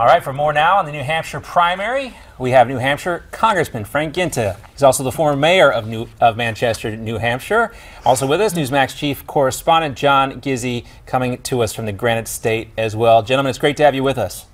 All right, for more now on the New Hampshire primary, we have New Hampshire Congressman Frank Guinta. He's also the former mayor of Manchester, New Hampshire. Also with us, Newsmax chief correspondent John Gizzi, coming to us from the Granite State as well. Gentlemen, it's great to have you with us.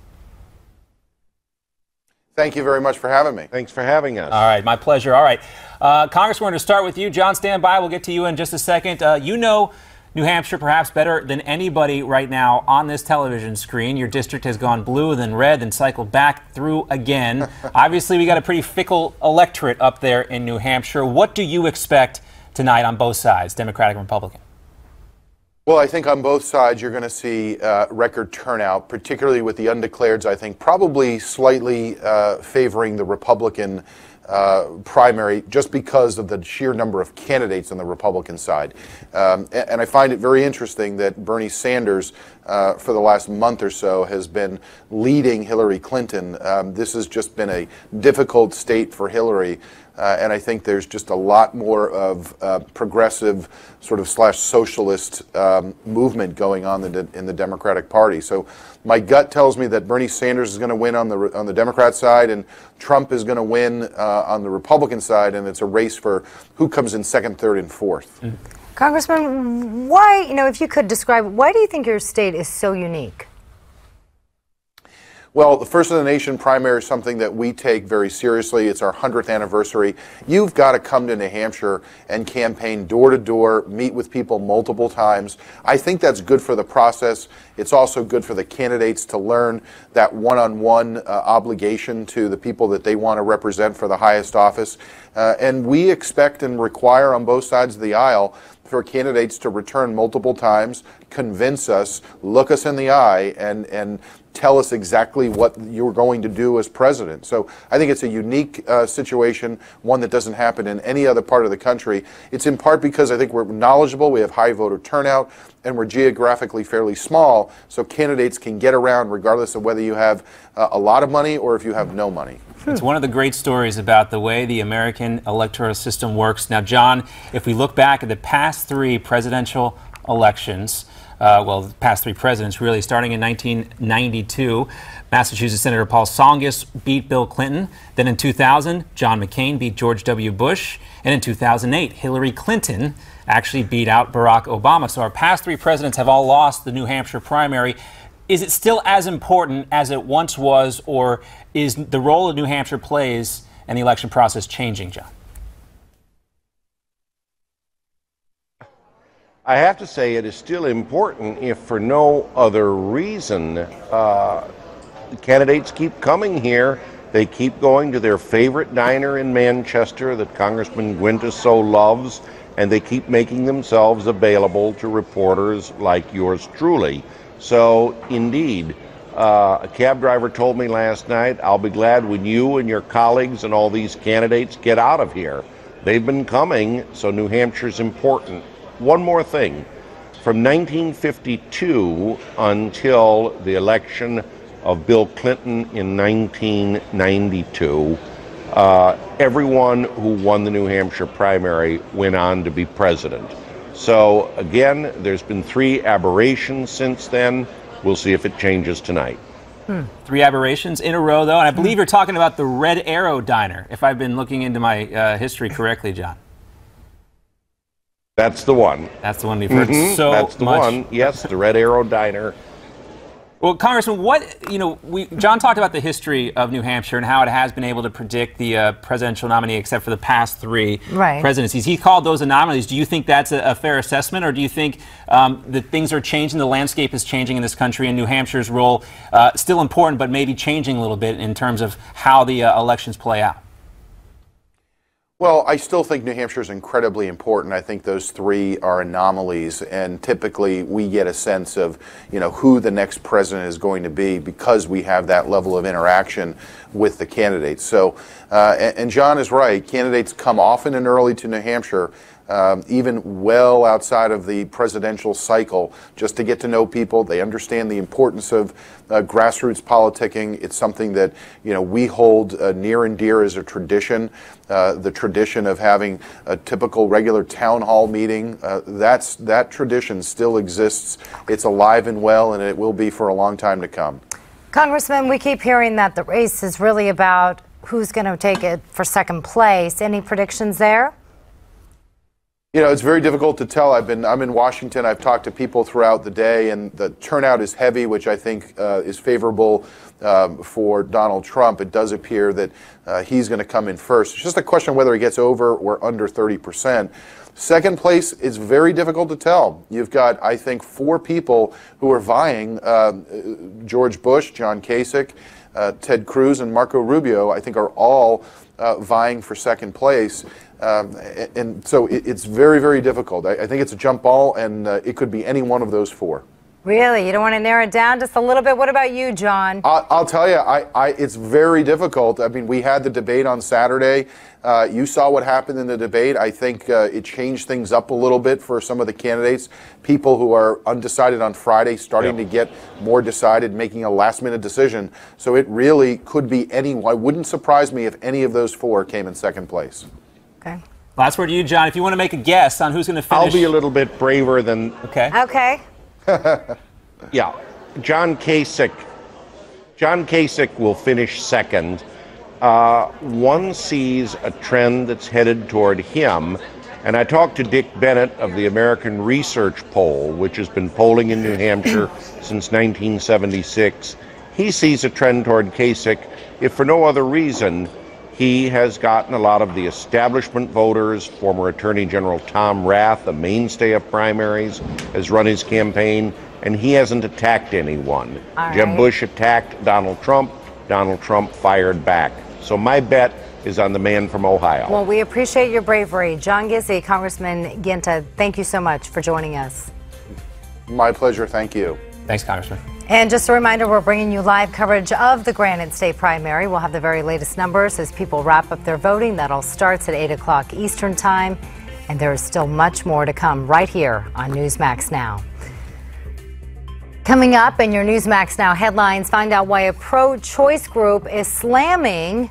Thank you very much for having me. Thanks for having us. All right, my pleasure. All right, Congressman, we're going to start with you. John, stand by. We'll get to you in just a second. You know New Hampshire perhaps better than anybody right now on this television screen. Your district has gone blue, then red, then cycled back through again. Obviously, we got a pretty fickle electorate up there in New Hampshire. What do you expect tonight on both sides, Democratic and Republican? Well, I think on both sides you're going to see record turnout, particularly with the undeclareds, I think probably slightly favoring the Republican primary just because of the sheer number of candidates on the Republican side. And I find it very interesting that Bernie Sanders, for the last month or so, has been leading Hillary Clinton. This has just been a difficult state for Hillary. And I think there's just a lot more of progressive sort of / socialist movement going on in the Democratic Party. So my gut tells me that Bernie Sanders is going to win on the Democrat side, and Trump is going to win on the Republican side, and it's a race for who comes in second, third, and fourth. Congressman, why, if you could describe, why do you think your state is so unique? Well, the First of the Nation primary is something that we take very seriously. It's our 100th anniversary. You've got to come to New Hampshire and campaign door to door, meet with people multiple times. I think that's good for the process. It's also good for the candidates to learn that one-on-one obligation to the people that they want to represent for the highest office. And we expect and require on both sides of the aisle for candidates to return multiple times, convince us, look us in the eye, and tell us exactly what you're going to do as president. So I think it's a unique situation, one that doesn't happen in any other part of the country. It's in part because I think we're knowledgeable, we have high voter turnout, and we're geographically fairly small, so candidates can get around regardless of whether you have a lot of money or if you have no money. It's one of the great stories about the way the American electoral system works. Now, John, if we look back at the past three presidential elections, the past three presidents, really, starting in 1992, Massachusetts Senator Paul Tsongas beat Bill Clinton. Then in 2000, John McCain beat George W. Bush. And in 2008, Hillary Clinton actually beat out Barack Obama. So our past three presidents have all lost the New Hampshire primary. Is it still as important as it once was, or is the role that New Hampshire plays in the election process changing, John? I have to say it is still important, if for no other reason. The candidates keep coming here. They keep going to their favorite diner in Manchester that Congressman Guinta so loves, and they keep making themselves available to reporters like yours truly. So, indeed, a cab driver told me last night, I'll be glad when you and your colleagues and all these candidates get out of here. They've been coming, so New Hampshire's important. One more thing. From 1952 until the election of Bill Clinton in 1992, everyone who won the New Hampshire primary went on to be president. So, again, there's been three aberrations since then. We'll see if it changes tonight. Three aberrations in a row, though. And I believe you're talking about the Red Arrow Diner, if I've been looking into my history correctly, John. That's the one. That's the one we've heard so much. That's the one. Yes, the Red Arrow Diner. Well, Congressman, John talked about the history of New Hampshire and how it has been able to predict the presidential nominee, except for the past three presidencies. He called those anomalies. Do you think that's a fair assessment, or do you think that things are changing, the landscape is changing in this country, and New Hampshire's role still important, but maybe changing a little bit in terms of how the elections play out? Well, I still think New Hampshire is incredibly important. I think those three are anomalies, and typically we get a sense of, who the next president is going to be because we have that level of interaction with the candidates. So, and John is right. Candidates come often and early to New Hampshire, even well outside of the presidential cycle, just to get to know people. They understand the importance of grassroots politicking. It's something that we hold near and dear as a tradition. The tradition of having a typical regular town hall meeting, that tradition still exists. It's alive and well, and it will be for a long time to come. Congressman, we keep hearing that the race is really about who's going to take it for second place. Any predictions there? You know, it's very difficult to tell. I'm in Washington. I've talked to people throughout the day, and the turnout is heavy, which I think is favorable for Donald Trump. It does appear that he's going to come in first. It's just a question of whether he gets over or under 30%. Second place is very difficult to tell. You've got, I think, 4 people who are vying. George Bush, John Kasich, Ted Cruz, and Marco Rubio, I think, are all vying for second place. And so it's very, very difficult. I think it's a jump ball, and it could be any one of those 4. Really? You don't want to narrow it down just a little bit? What about you, John? I'll tell you, it's very difficult. I mean, we had the debate on Saturday. You saw what happened in the debate. I think it changed things up a little bit for some of the candidates. People who are undecided on Friday starting to get more decided, making a last-minute decision. So it really could be anyone. It wouldn't surprise me if any of those 4 came in second place. Okay. Last word to you, John. If you want to make a guess on who's going to finish. I'll be a little bit braver than... Okay. Okay. Yeah. John Kasich will finish second. One sees a trend that's headed toward him. And I talked to Dick Bennett of the American Research Poll, which has been polling in New Hampshire since 1976. He sees a trend toward Kasich, if for no other reason. He has gotten a lot of the establishment voters. Former Attorney General Tom Rath, a mainstay of primaries, has run his campaign, and he hasn't attacked anyone. Jeb Bush attacked Donald Trump. Donald Trump fired back. So my bet is on the man from Ohio. Well, we appreciate your bravery. John Gizzi, Congressman Guinta, thank you so much for joining us. My pleasure. Thank you. Thanks, Congressman. And just a reminder, we're bringing you live coverage of the Granite State primary. We'll have the very latest numbers as people wrap up their voting. That all starts at 8 o'clock Eastern Time. And there is still much more to come right here on Newsmax Now. Coming up in your Newsmax Now headlines, find out why a pro-choice group is slamming